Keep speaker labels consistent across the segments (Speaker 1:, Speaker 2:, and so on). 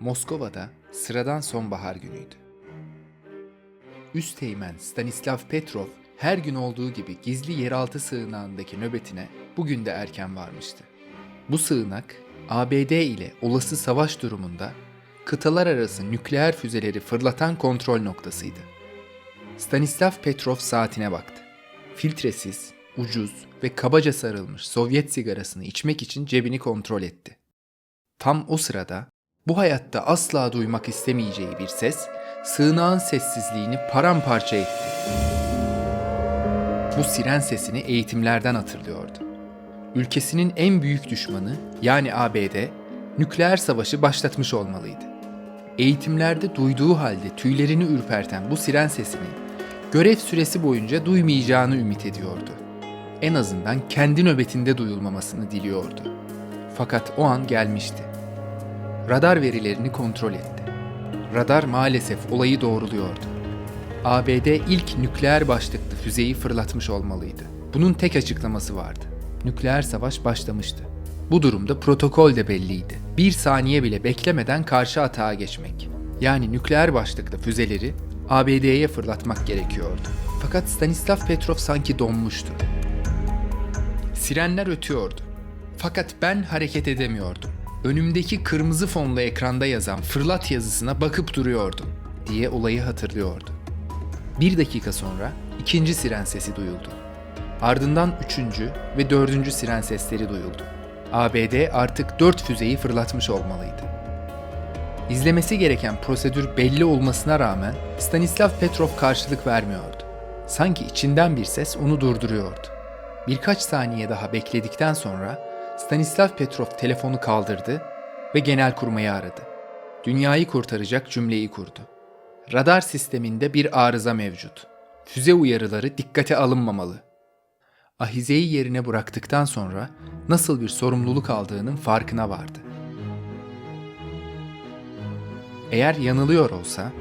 Speaker 1: Moskova'da sıradan sonbahar günüydü. Üsteğmen Stanislav Petrov her gün olduğu gibi gizli yeraltı sığınağındaki nöbetine bugün de erken varmıştı. Bu sığınak ABD ile olası savaş durumunda kıtalar arası nükleer füzeleri fırlatan kontrol noktasıydı. Stanislav Petrov saatine baktı. Filtresiz, ucuz ve kabaca sarılmış Sovyet sigarasını içmek için cebini kontrol etti. Tam o sırada bu hayatta asla duymak istemeyeceği bir ses sığınağın sessizliğini paramparça etti. Bu siren sesini eğitimlerden hatırlıyordu. Ülkesinin en büyük düşmanı yani ABD nükleer savaşı başlatmış olmalıydı. Eğitimlerde duyduğu halde tüylerini ürperten bu siren sesini görev süresi boyunca duymayacağını ümit ediyordu. En azından kendi nöbetinde duyulmamasını diliyordu. Fakat o an gelmişti. Radar verilerini kontrol etti. Radar maalesef olayı doğruluyordu. ABD ilk nükleer başlıklı füzeyi fırlatmış olmalıydı. Bunun tek açıklaması vardı. Nükleer savaş başlamıştı. Bu durumda protokol de belliydi. Bir saniye bile beklemeden karşı atağa geçmek. Yani nükleer başlıklı füzeleri ABD'ye fırlatmak gerekiyordu. Fakat Stanislav Petrov sanki donmuştu. Sirenler ötüyordu. Fakat ben hareket edemiyordum. Önümdeki kırmızı fonlu ekranda yazan "fırlat" yazısına bakıp duruyordum diye olayı hatırlıyordu. 1 dakika sonra ikinci siren sesi duyuldu. Ardından 3. ve 4. siren sesleri duyuldu. ABD artık 4 füzeyi fırlatmış olmalıydı. İzlemesi gereken prosedür belli olmasına rağmen Stanislav Petrov karşılık vermiyordu. Sanki içinden bir ses onu durduruyordu. Birkaç saniye daha bekledikten sonra Stanislav Petrov telefonu kaldırdı ve Genelkurmay'ı aradı. Dünyayı kurtaracak cümleyi kurdu. Radar sisteminde bir arıza mevcut. Füze uyarıları dikkate alınmamalı. Ahizeyi yerine bıraktıktan sonra nasıl bir sorumluluk aldığının farkına vardı. Eğer yanılıyor olsa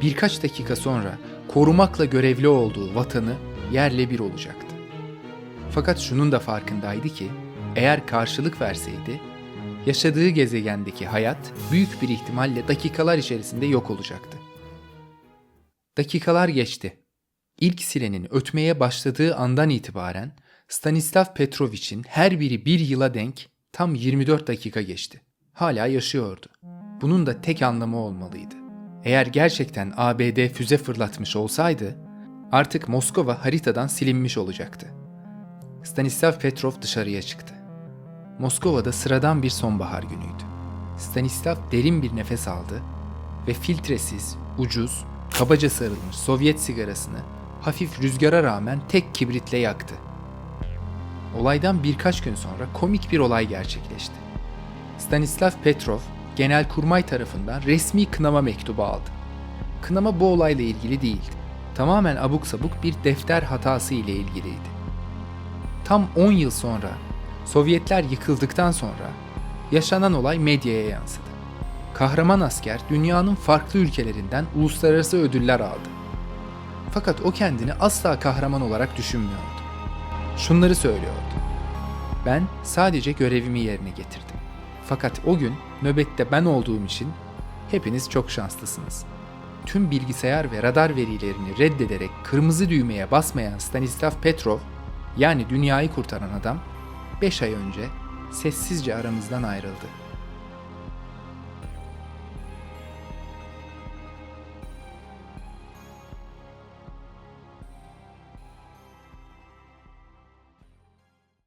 Speaker 1: birkaç dakika sonra korumakla görevli olduğu vatanı yerle bir olacaktı. Fakat şunun da farkındaydı ki eğer karşılık verseydi yaşadığı gezegendeki hayat büyük bir ihtimalle dakikalar içerisinde yok olacaktı. Dakikalar geçti. İlk sirenin ötmeye başladığı andan itibaren Stanislav Petrovich'in her biri bir yıla denk tam 24 dakika geçti. Hala yaşıyordu. Bunun da tek anlamı olmalıydı. Eğer gerçekten ABD füze fırlatmış olsaydı artık Moskova haritadan silinmiş olacaktı. Stanislav Petrov dışarıya çıktı. Moskova'da sıradan bir sonbahar günüydü. Stanislav derin bir nefes aldı ve filtresiz, ucuz, kabaca sarılmış Sovyet sigarasını hafif rüzgara rağmen tek kibritle yaktı. Olaydan birkaç gün sonra komik bir olay gerçekleşti. Stanislav Petrov, Genelkurmay tarafından resmi kınama mektubu aldı. Kınama bu olayla ilgili değildi. Tamamen abuk sabuk bir defter hatası ile ilgiliydi. Tam 10 yıl sonra, Sovyetler yıkıldıktan sonra yaşanan olay medyaya yansıdı. Kahraman asker dünyanın farklı ülkelerinden uluslararası ödüller aldı. Fakat o kendini asla kahraman olarak düşünmüyordu. Şunları söylüyordu: "Ben sadece görevimi yerine getirdim. Fakat o gün nöbette ben olduğum için hepiniz çok şanslısınız." Tüm bilgisayar ve radar verilerini reddederek kırmızı düğmeye basmayan Stanislav Petrov, yani dünyayı kurtaran adam, 5 ay önce sessizce aramızdan ayrıldı.